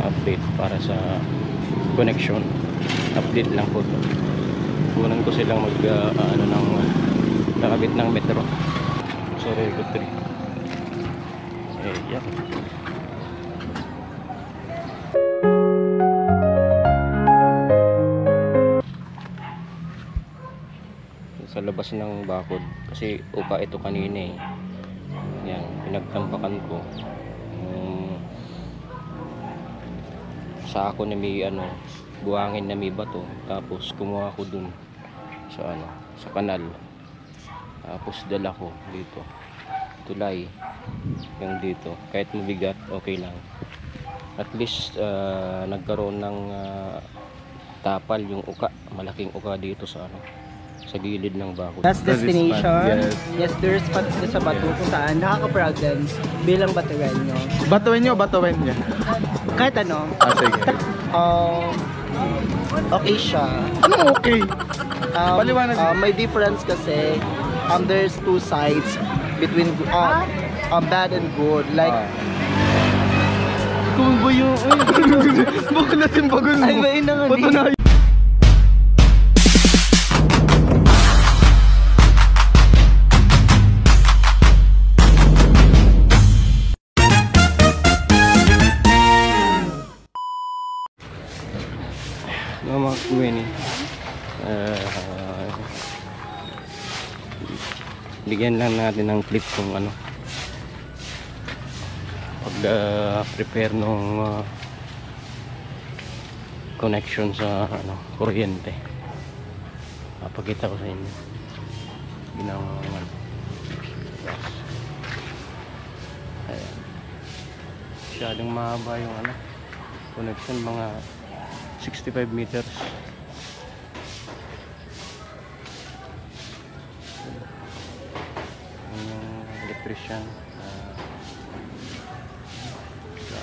update para sa connection. Update lang po to. Kunan ko silang mag ano ng nakabit ng metro. Sorry, good trip. Yan. Sa labas ng bakod kasi upa ito kanina eh. Yan, pinagtampakan ko. Sa ako na may ano, buhangin na may bato, tapos kumuha ko dun sa ano, sa kanal. Tapos dala ko dito. Tulay yung dito. Kahit mabigat, okay lang. At least nagkaroon ng tapal yung uka, malaking uka dito sa ano, sa gilid ng bakod. Last destination. Yes. Yes, there's spot sa Batu kung saan nakaka-proud din bilang Batuenyo. Batuin niya. Kahit ano, Sige. okay siya. Anong okay? Paliwanag. May difference kasi there's two sides between bad and good. Like, kung ba yung Bakit natin bagon mo? ay ba yun na nga Bato na. Mga kuwini, bigyan lang natin ng clip kung ano pag prepare nung connection sa ano, kuryente. Papakita ko sa inyo ginawang ano. Yes. Ayan. Masyadong mahaba yung ano, connection, mga 65 meters. Yung electrician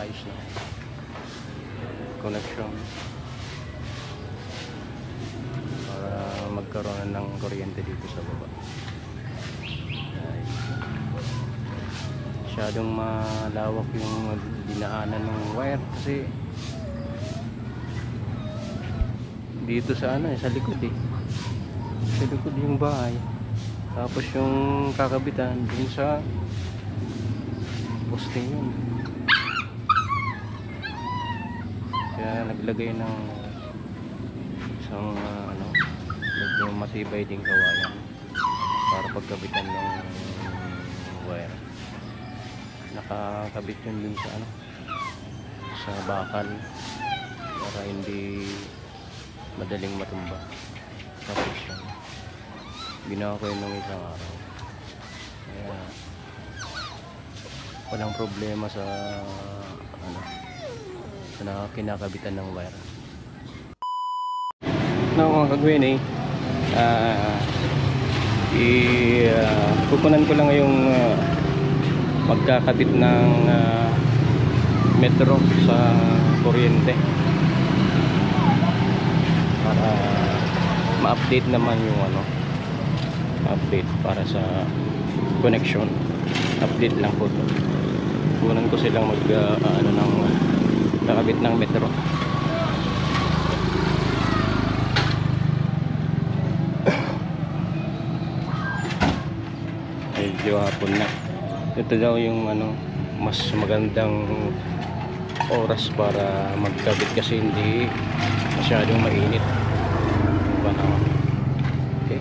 ayos na connection para magkaroon ng kuryente dito sa baba. Masyadong malawak yung dinaanan ng wire kasi dito sa ano sa likod eh. Sa likod yung bahay. Tapos yung kakabitan dun sa posting yun. Kaya naglagay ng isang ano, medyo matibay ding kawayan para pagkabitan ng wire. Nakakabit yun dun sa ano, sa bakal para hindi madaling matumba. Tapos ginawa ko yun ng isang araw, kaya walang problema sa ano, sa kinakabitan ng wire. Mga kagwin eh, kukunan ko lang yung magkakabit ng metro sa kuryente para ma-update naman yung ano, update para sa connection. Update lang po to. Kunan ko silang mag ano ng nakabit ng metro. Medyo hapon na. Ito daw yung ano, mas magandang oras para magkabit kasi hindi masyadong mainit yung panahon. Okay,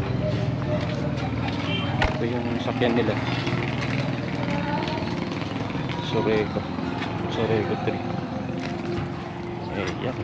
ito yung sakyan nila, Sorego 3. Yan.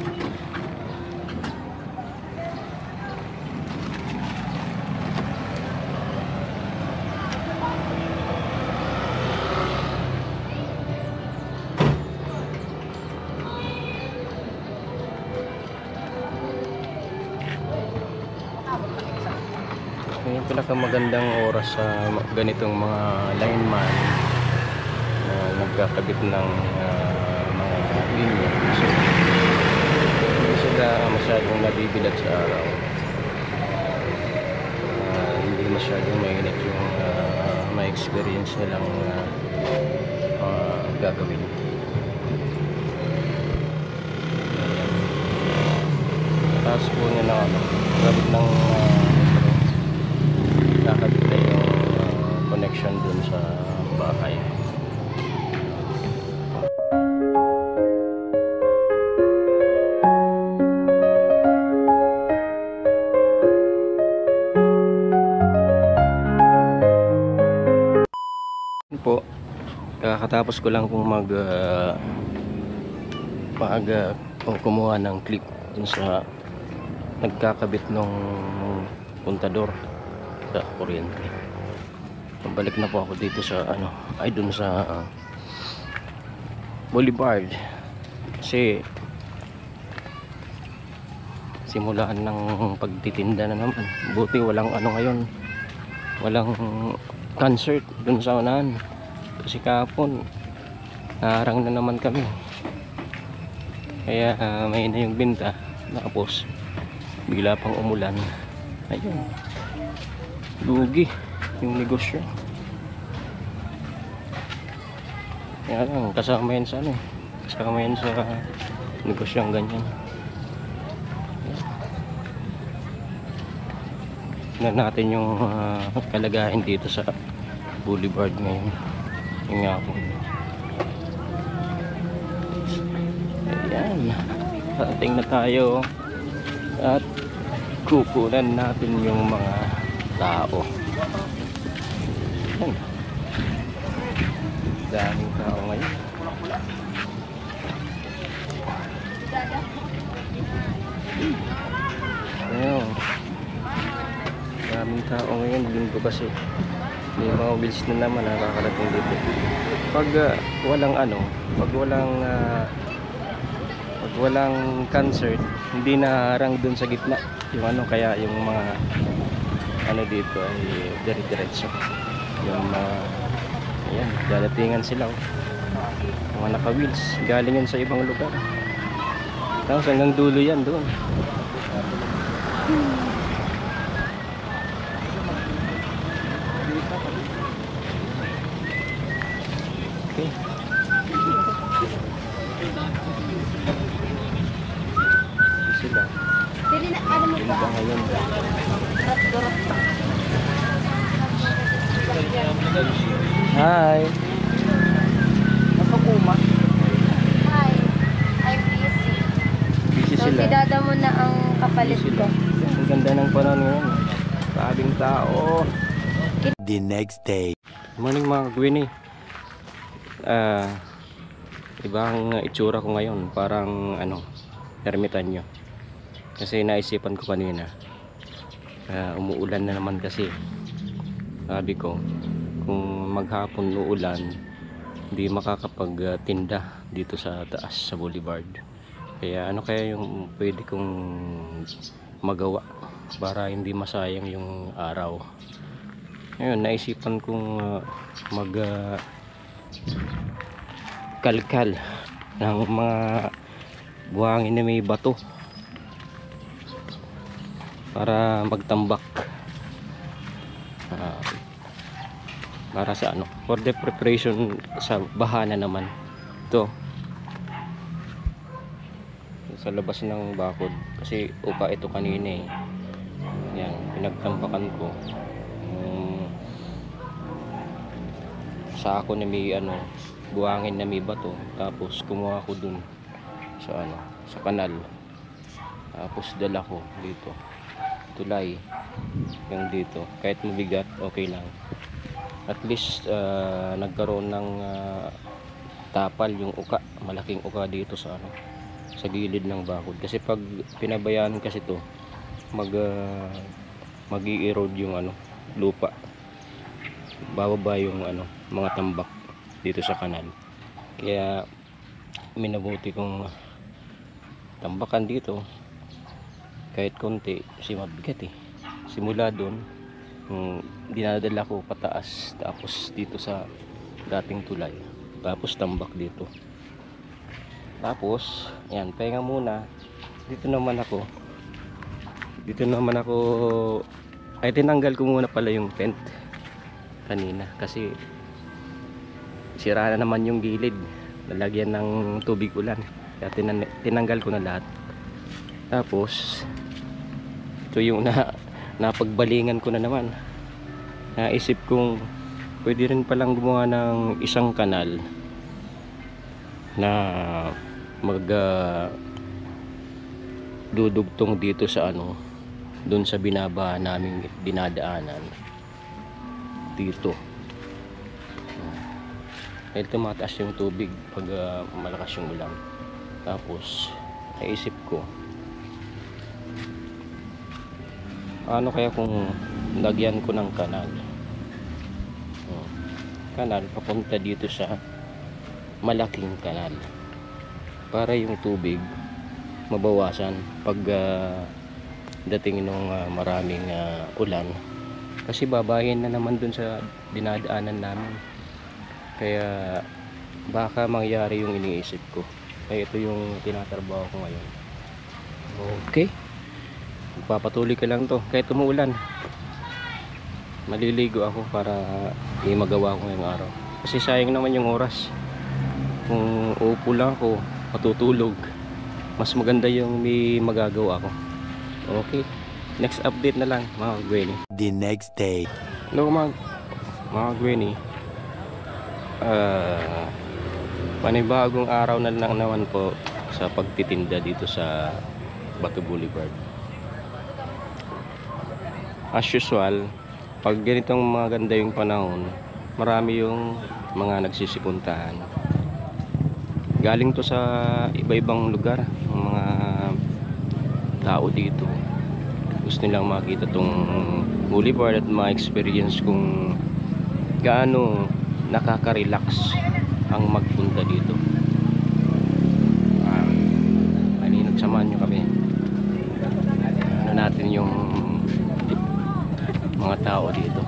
Yung pinakamagandang oras sa ganitong mga lineman na nagkakabit ng mga linya. So, hindi sila masyadong nabibilat sa araw. Hindi masyadong mainit yung ma-experience nilang gagawin. kakataas po niya ng ano, kabit ng kakabit na yung connection dun sa bahay. Po, kakatapos ko lang pong kumuha ng clip dun sa nagkakabit ng puntador sa kuryente. Pabalik na po ako dito sa ano, ay dun sa Boulevard, kasi simulan ng pagtitinda na naman. Buti walang ano ngayon, walang concert dun sa unahan, kasi kahapon naharang na naman kami, kaya may na yung binta. Tapos bigla pang umulan, ayun, lugi yung negosyo. Kaya lang, kasama yan sa ano, kasama yan sa negosyo ang ganyan. Na natin yung kalagayan dito sa Boulevard ngayon, yung nga po. Ayan, ating na tayo at kukunan natin yung mga tao. Ayan, daming tao ngayon. Ayan, daming tao ngayon, linggo kasi. May mga wheels na naman nakakarating dito. Pag walang ano, pag walang concert, hindi naharang dun sa gitna yung ano, kaya yung mga ano dito ay dire-diretso. Yung ayan, dadatingan sila, mga naka-wheels, galing yun sa ibang lugar. Tapos hanggang dulo yan doon. Okay. Sila. Yun ba ngayon? Hi. Nasa Kuma. Hi, I'm busy. Busy So, sila. si Dada mo na ang kapalit Busy ko. sila. Ang ganda ng panahon ngayon. Sabing tao. The next day. Morning mga Gwini. Ibang itsura ko ngayon, parang ano, ermitanyo. Kasi naisipan ko kanina, umuulan na naman kasi. Sabi ko, kung maghapon uulan, hindi makakapagtinda dito sa taas sa Boulevard. Kaya ano kaya yung pwede kong magawa para hindi masayang yung araw. Ngayon, naisipan kong kalkal ng mga buhangin na may bato para magtambak, para sa ano, for the preparation sa bahana naman. Ito sa labas ng bakod kasi upa ito kanina eh. Yan, pinagtambakan ko sa ako na may ano, buhangin na may bato. Tapos kumuha ko dun sa ano, sa kanal. Tapos dala ko dito, tulay yung dito, kahit mabigat okay lang, at least nagkaroon ng tapal yung uka, malaking uka dito sa ano, sa gilid ng bakod. Kasi pag pinabayaan kasi to, mag-i-erode yung ano, lupa, bababa yung ano, mga tambak dito sa kanal. Kaya minabuti kong tambakan dito kahit konti, kasi mabigat eh. Simula doon, dinadala ko pataas, tapos dito sa dating tulay, tapos tambak dito. Tapos yan, pahinga muna. Dito naman ako ay tinanggal ko muna pala yung tent kanina kasi sira na naman yung gilid, nalagyan ng tubig ulan, kaya tinanggal ko na lahat. Tapos ito yung napagbalingan ko na naman. Naisip kong pwede rin palang gumawa ng isang kanal na dudugtong dito sa doon sa binaba naming dinadaanan dito. Dahil tumataas yung tubig pag malakas yung ulan. Tapos naisip ko, ano kaya kung lagyan ko ng kanal papunta dito sa malaking kanal para yung tubig mabawasan pag dating nung maraming ulan, kasi babahin na naman dun sa dinadaanan namin. Kaya baka mangyari yung iniisip ko. Kaya ito yung tinatrabaho ko ngayon. Okay, magpapatuloy ka lang to kahit umuulan. Maliligo ako para magawa ko ngayong araw, kasi sayang naman yung oras. Kung uupo lang ako matutulog, mas maganda yung may magagawa ako. Okay, next update na lang mga Gwenny. The next day. Hello mga Gwenny. Panibagong araw na lang naman po sa pagtitinda dito sa Bato Boulevard. As usual, pag ganitong maganda yung panahon, marami yung mga nagsisipuntahan. Galing to sa iba-ibang lugar, ang mga tao dito. Gusto nilang makita tong boulevard at ma-experience kung gaano nakaka-relax ang magpunta dito. Nagsamahan nyo kami. Ano natin yung mga tao dito.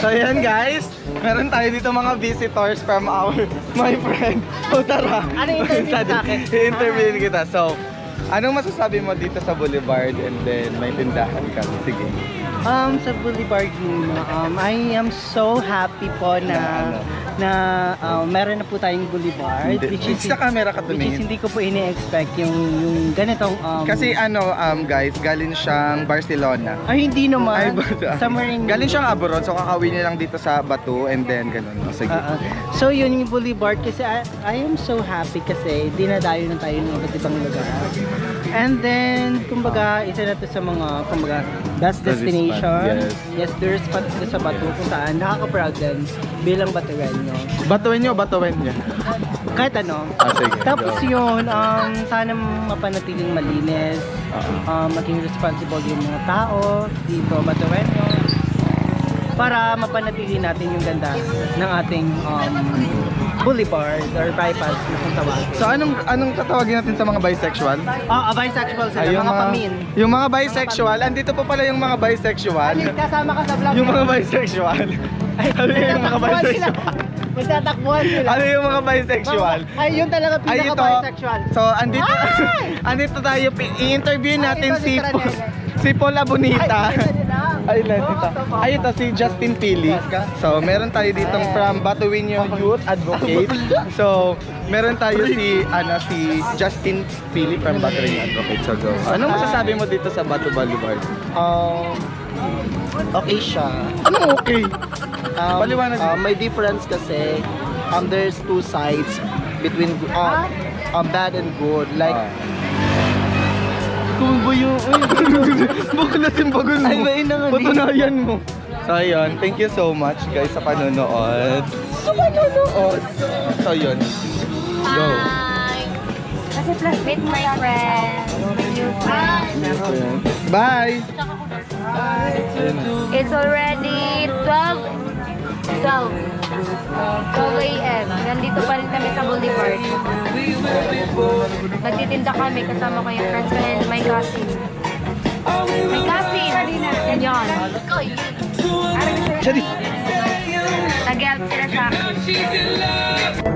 So yan guys, meron tayo dito mga visitors from my friend. O tara. Ano interview sa akin? I-interviewin kita. So, anong masasabi mo dito sa Boulevard and then may tindahan ka? Sige. Sa Boulevard I am so happy po na meron na po tayong Boulevard, which is sa camera ka which is tumingin. hindi ko po ini-expect yung ganitong Kasi guys, galing siyang Barcelona. ay hindi Ay, naman ba- somewhere in Galing siyang abroad, so kakawin niya lang dito sa Batu and then ganun. O, sige. So yun yung Boulevard kasi I am so happy kasi dinadayo na tayo ng iba't ibang lugar. And then kumbaga isa na to sa mga kumbaga best Tourist destination. spot, Yes, tourist spot dito sa Batu kung saan nakaka-proud din bilang Batueño. Batuin niyo, batuin niya. Kahit ano. Sige. Tapos go. yun, sana mapanatiling malinis, maging responsible yung mga tao dito, Batueño, para mapanatili natin yung ganda ng ating boulevard or bypass na kung tawagin. So anong tatawagin natin sa mga bisexual? Bisexual sila, Ay, mga pamin. Yung mga bisexual, andito po pala yung mga bisexual. Kasama ka sa vlog. Yung mga bisexual. Ano yung mga bisexual? Magtatakbuhan sila. Ano yung mga bisexual? Ay, yun talaga Ay, ito. pinaka-bisexual. So, andito tayo, i-interview natin ito si si Paul Abonita. Ay, Ay, dito. Ay, ito si Justin Pili. So, meron tayo ditong from Batueño Youth Advocate. So, meron tayo si Justin Pili from Batueño Advocate. So, go. Anong masasabi mo dito sa Batu Boulevard? Okay siya. Anong okay? Paliwanag. May difference kasi there's two sides between bad and good. Like kung ba yung Baklas yung bagon mo. Ay, may inangan din. Patunayan mo. So, yun. Thank you so much, guys, sa panonood. So, yun. Go. Hi! Meet my friend. My new friend. Bye! It's already 12 a.m. Nandito pa rin kami sa Boulevard. Nagtitinda kami kasama ko yung friends ko and my cousin. My cousin! Yan. Nag-help sila sa akin.